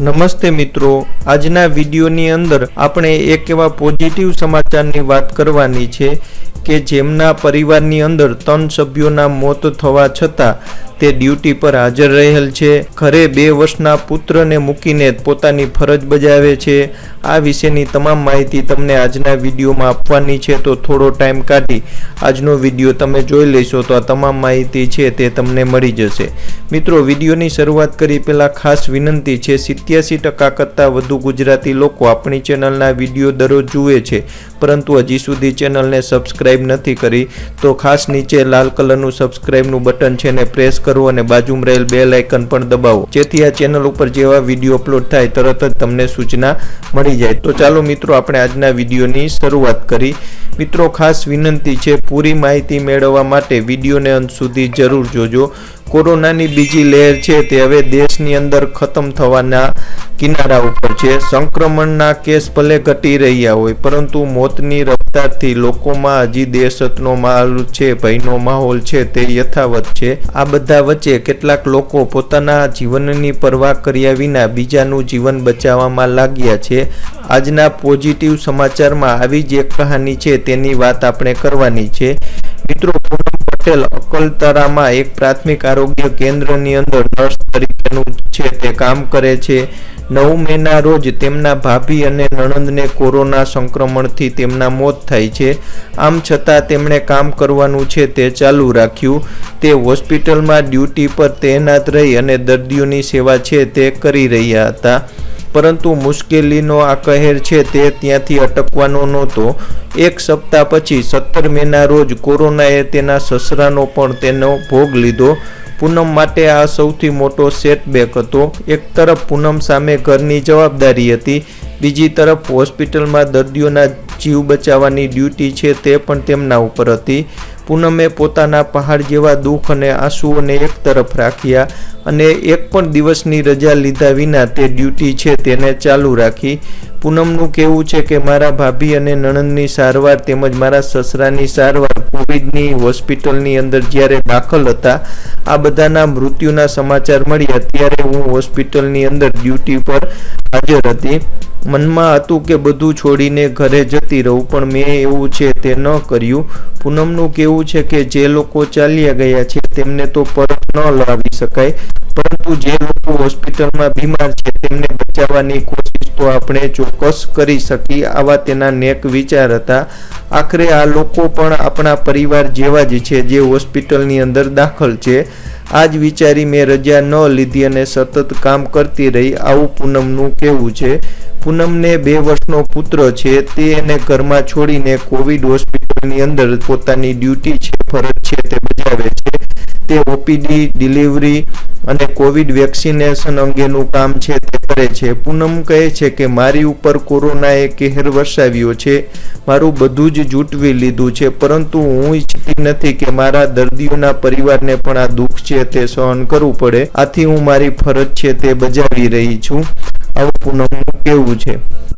નમસ્તે મિત્રો, આજના વિડીયોની અંદર આપણે એક એવા પોઝિટિવ સમાચારની વાત કરવાની છે કે જેમના પરિવારની અંદર 3 સભ્યોના મોત થવા છતાં તે ડ્યુટી પર હાજર રહેલ છે, ઘરે 2 વર્ષના પુત્રને મૂકીને પોતાની ફરજ બજાવે છે। આ વિશેની તમામ માહિતી તમને આજના વિડીયોમાં આપવાની છે, તો થોડો ટાઈમ કાઢી આજનો વિડીયો તમે જોઈ લેશો તો આ તમામ માહિતી છે તે તમને મળી જશે। મિત્રો, વિડીયોની શરૂઆત કરી પહેલાં ખાસ વિનંતી છે, 87% કરતાં વધુ ગુજરાતી લોકો આપણી ચેનલના વિડીયો દરરોજ જુએ છે પરંતુ હજી સુધી ચેનલને સબસ્ક્રાઇબ નથી કરી, તો ખાસ નીચે લાલ કલરનું સબસ્ક્રાઇબનું બટન છે ને પ્રેસ કરો અને બાજુમાં રહેલ બેલ આઇકન પણ દબાવો, જેથી આ ચેનલ ઉપર જેવા વિડીયો અપલોડ થાય તરત જ તમને સૂચના મળી જાય। તો ચાલો મિત્રો, આપણે આજના વિડીયોની શરૂઆત કરી। મિત્રો, ખાસ વિનંતી છે, પૂરી માહિતી મેળવવા માટે વિડીયોને અંત સુધી જરૂર જોજો। કોરોનાની બીજી લહેર છે તે હવે દેશની અંદર ખતમ થવાના કિનારા ઉપર છે। સંક્રમણના કેસ ભલે ઘટી રહ્યા હોય પરંતુ મોતની રફતારથી લોકોમાં હજી દહેશતનો માહોલ છે, ભયનો માહોલ છે તે યથાવત છે। આ બધા વચ્ચે કેટલાક લોકો પોતાના જીવનની પરવા કર્યા વિના બીજાનું જીવન બચાવવામાં લાગ્યા છે। આજના પોઝિટિવ સમાચારમાં આવી જ એક કહાની છે તેની વાત આપણે કરવાની છે। મિત્રો, પટેલ અકલતરામાં એક પ્રાથમિક આરોગ્ય કેન્દ્રની અંદર નર્સ તરીકેનું છે તે કામ કરે છે। 9 મેના રોજ તેમના ભાભી અને નણંદને કોરોના સંક્રમણથી તેમના મોત થાય છે। આમ છતાં તેમણે કામ કરવાનું છે તે ચાલુ રાખ્યું। તે હોસ્પિટલમાં ડ્યુટી પર તૈનાત રહી અને દર્દીઓની સેવા છે તે કરી રહ્યા હતા, પરંતુ મુશ્કેલીનો આ કહેર છે તે ત્યાંથી અટકવાનો નહોતો। 1 સપ્તાહ પછી 17 મેના રોજ કોરોનાએ તેના સસરાનો પણ તેનો ભોગ લીધો। પૂનમ માટે આ સૌથી મોટો સેટબેક હતો। એક તરફ પૂનમ સામે ઘરની જવાબદારી હતી, બીજી તરફ હોસ્પિટલમાં દર્દીઓના જીવ બચાવવાની ડ્યુટી છે તે પણ તેમના ઉપર હતી। પૂનમે પોતાના પહાડ જેવા દુઃખ અને આંસુઓને એક તરફ રાખ્યા અને એક પણ દિવસની રજા લીધા વિના તે ડ્યુટી છે તેને ચાલુ રાખી। પૂનમનું કહેવું છે કે મારા ભાભી અને નણંદની સારવાર તેમજ મારા સસરાની સારવાર કોવિડની હોસ્પિટલની અંદર જ્યારે દાખલ હતા, આ બધાના મૃત્યુના સમાચાર મળ્યા ત્યારે હું હોસ્પિટલની અંદર ડ્યુટી પર હાજર હતી। મનમાં હતું કે બધું છોડીને ઘરે જતી રહું, પણ મેં એવું છે તે ન કર્યું। પૂનમનું કહેવું છે કે જે લોકો ચાલ્યા ગયા છે તેમને તો પરત ન લાવી શકાય, પરંતુ જે લોકો હોસ્પિટલમાં બીમાર છે તેમને બચાવવાની કોશિશ તો આપણે ચોક્કસ કરી શકીએ, આવા તેના નેક વિચાર હતા। આખરે આ લોકો પણ આપણા પરિવાર જેવા જ છે જે હોસ્પિટલની અંદર દાખલ છે। આ જ વિચારી મેં રજા ન લીધી અને સતત કામ કરતી રહી, આવું પૂનમનું કહેવું છે। પૂનમને 2 વર્ષનો પુત્ર છે, તે એને ઘરમાં છોડીને કોવિડ હોસ્પિટલની અંદર પોતાની ડ્યુટી છે, ફરજ છે તે બજાવે છે। તે ઓપીડી, ડિલિવરી અને કોવિડ વેક્સિનેશન અંગેનું કામ છે તે કરે છે। પૂનમ કહે છે કે મારી ઉપર કોરોનાએ કહેર વરસાવ્યો છે, મારું બધું જ જૂટવી લીધું છે, પરંતુ હું ઈચ્છતી નથી કે મારા દર્દીઓના પરિવારને પણ આ દુઃખ છે તે સહન કરવું પડે, આથી હું મારી ફરજ છે તે બજાવી રહી છું, આવું પૂનમનું કહેવું છે।